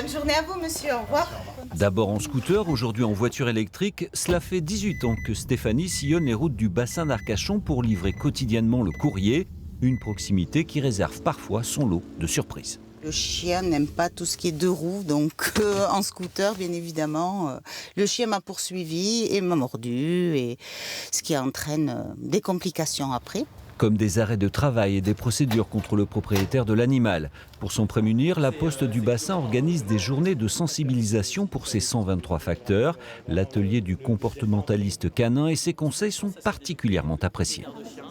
Bonne journée à vous, monsieur. Au revoir. D'abord en scooter, aujourd'hui en voiture électrique, cela fait 18 ans que Stéphanie sillonne les routes du bassin d'Arcachon pour livrer quotidiennement le courrier. Une proximité qui réserve parfois son lot de surprises. Le chien n'aime pas tout ce qui est deux roues, donc en scooter, bien évidemment, le chien m'a poursuivi et m'a mordu, et ce qui entraîne des complications après. Comme des arrêts de travail et des procédures contre le propriétaire de l'animal. Pour s'en prémunir, la Poste du Bassin organise des journées de sensibilisation pour ses 123 facteurs. L'atelier du comportementaliste canin et ses conseils sont particulièrement appréciés.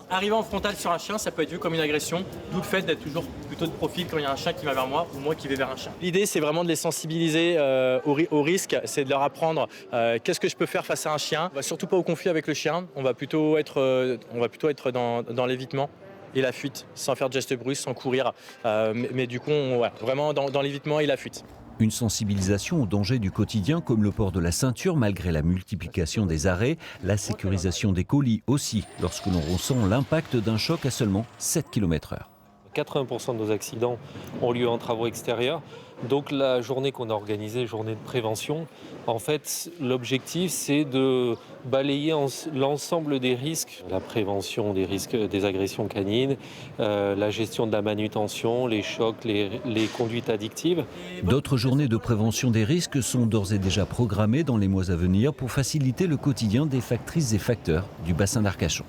Arriver en frontal sur un chien, ça peut être vu comme une agression, d'où le fait d'être toujours plutôt de profil quand il y a un chien qui va vers moi ou moi qui vais vers un chien. L'idée, c'est vraiment de les sensibiliser au risque, c'est de leur apprendre qu'est-ce que je peux faire face à un chien. On va surtout pas au conflit avec le chien, on va plutôt être dans l'évitement et la fuite, sans faire de gestes brusques, sans courir. Mais du coup, vraiment dans l'évitement et la fuite. Une sensibilisation au danger du quotidien comme le port de la ceinture malgré la multiplication des arrêts, la sécurisation des colis aussi lorsque l'on ressent l'impact d'un choc à seulement 7 km/h. 80% de nos accidents ont lieu en travaux extérieurs. Donc la journée qu'on a organisée, journée de prévention, en fait, l'objectif, c'est de balayer l'ensemble des risques. La prévention des risques des agressions canines, la gestion de la manutention, les chocs, les conduites addictives. D'autres journées de prévention des risques sont d'ores et déjà programmées dans les mois à venir pour faciliter le quotidien des factrices et facteurs du bassin d'Arcachon.